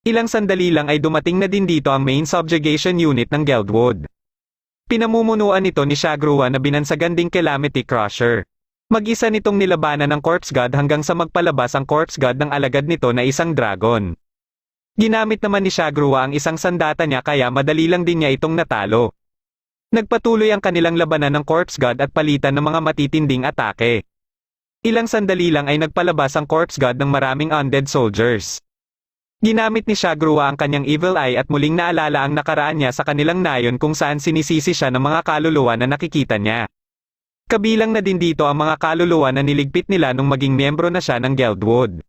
Ilang sandali lang ay dumating na din dito ang main subjugation unit ng Guildwood. Pinamumunuan ito ni Shagruwa na binansagan ding Calamity Crusher. Mag-isa nitong nilabanan ng Corpse God hanggang sa magpalabas ang Corpse God ng alagad nito na isang dragon. Ginamit naman ni Shagruwa ang isang sandata niya kaya madali lang din niya itong natalo. Nagpatuloy ang kanilang labanan ng Corpse God at palitan ng mga matitinding atake. Ilang sandali lang ay nagpalabas ang Corpse God ng maraming undead soldiers. Ginamit ni Shagruwa ang kanyang Evil Eye at muling naalala ang nakaraan niya sa kanilang nayon kung saan sinisisi siya ng mga kaluluwa na nakikita niya. Kabilang na din dito ang mga kaluluwa na niligpit nila nung maging miyembro na siya ng Guildwood.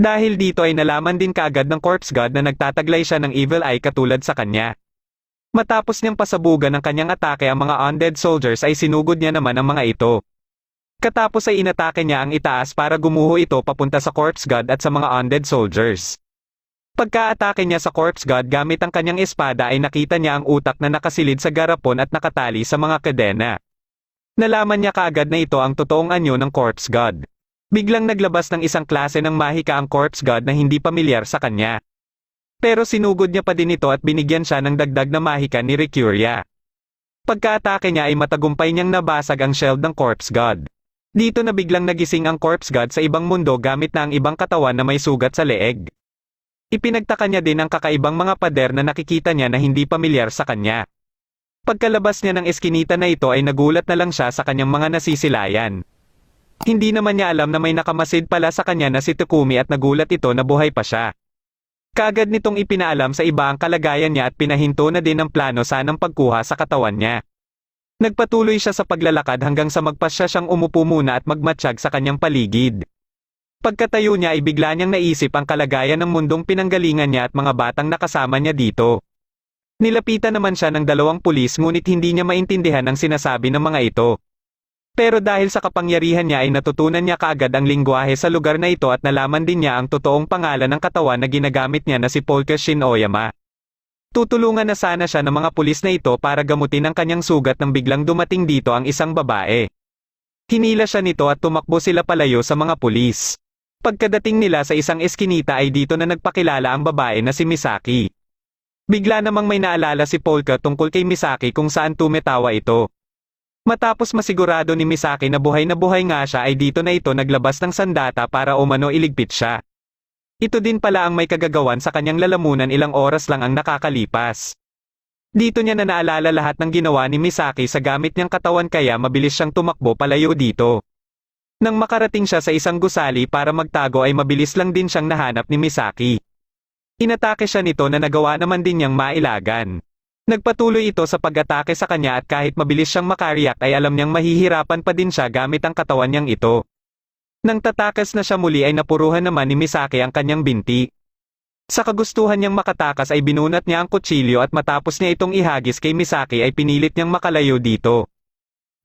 Dahil dito ay nalaman din kaagad ng Corpse God na nagtataglay siya ng Evil Eye katulad sa kanya. Matapos niyang pasabugan ng kanyang atake ang mga undead soldiers ay sinugod niya naman ang mga ito. Katapos ay inatake niya ang itaas para gumuho ito papunta sa Corpse God at sa mga undead soldiers. Pagka-atake niya sa Corpse God gamit ang kanyang espada ay nakita niya ang utak na nakasilid sa garapon at nakatali sa mga kadena. Nalaman niya kaagad na ito ang totoong anyo ng Corpse God. Biglang naglabas ng isang klase ng mahika ang Corpse God na hindi pamilyar sa kanya. Pero sinugod niya pa din ito at binigyan siya ng dagdag na mahika ni Ricuria. Pagka-atake niya ay matagumpay niyang nabasag ang shield ng Corpse God. Dito na biglang nagising ang Corpse God sa ibang mundo gamit na ang ibang katawan na may sugat sa leeg. Ipinagtaka niya din ang kakaibang mga pader na nakikita niya na hindi pamilyar sa kanya. Pagkalabas niya ng eskinita na ito ay nagulat na lang siya sa kanyang mga nasisilayan. Hindi naman niya alam na may nakamasid pala sa kanya na si Takumi at nagulat ito na buhay pa siya. Kaagad nitong ipinaalam sa iba ang kalagayan niya at pinahinto na din ang plano sanang pagkuha sa katawan niya. Nagpatuloy siya sa paglalakad hanggang sa magpasya siyang umupo muna at magmatsyag sa kanyang paligid. Pagkatayo niya ay bigla niyang naisip ang kalagayan ng mundong pinanggalingan niya at mga batang nakasama niya dito. Nilapitan naman siya ng dalawang pulis ngunit hindi niya maintindihan ang sinasabi ng mga ito. Pero dahil sa kapangyarihan niya ay natutunan niya kaagad ang lingwahe sa lugar na ito at nalaman din niya ang totoong pangalan ng katawan na ginagamit niya na si Polka Shin Oyama. Tutulungan na sana siya ng mga pulis na ito para gamutin ang kanyang sugat nang biglang dumating dito ang isang babae. Hinila siya nito at tumakbo sila palayo sa mga pulis. Pagkadating nila sa isang eskinita ay dito na nagpakilala ang babae na si Misaki. Bigla namang may naalala si Polka tungkol kay Misaki kung saan tumetawa ito. Matapos masigurado ni Misaki na buhay nga siya ay dito na ito naglabas ng sandata para umano iligpit siya. Ito din pala ang may kagagawan sa kanyang lalamunan ilang oras lang ang nakakalipas. Dito niya na naalala lahat ng ginawa ni Misaki sa gamit niyang katawan kaya mabilis siyang tumakbo palayo dito. Nang makarating siya sa isang gusali para magtago ay mabilis lang din siyang nahanap ni Misaki. Inatake siya nito na nagawa naman din niyang mailagan. Nagpatuloy ito sa pag-atake sa kanya at kahit mabilis siyang makariyak ay alam niyang mahihirapan pa din siya gamit ang katawan niyang ito. Nang tatakas na siya muli ay napuruhan naman ni Misaki ang kanyang binti. Sa kagustuhan niyang makatakas ay binunat niya ang kutsilyo at matapos niya itong ihagis kay Misaki ay pinilit niyang makalayo dito.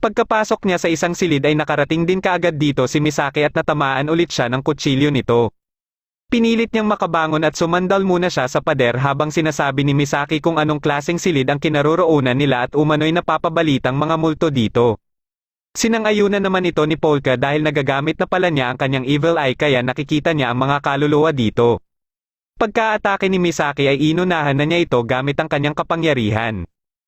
Pagkapasok niya sa isang silid ay nakarating din kaagad dito si Misaki at natamaan ulit siya ng kutsilyo nito. Pinilit niyang makabangon at sumandal muna siya sa pader habang sinasabi ni Misaki kung anong klaseng silid ang kinaroroonan nila at umano'y napapabalitang mga multo dito. Sinang-ayunan naman ito ni Polka dahil nagagamit na pala niya ang kanyang Evil Eye kaya nakikita niya ang mga kaluluwa dito. Pagka-atake ni Misaki ay inunahan na niya ito gamit ang kanyang kapangyarihan.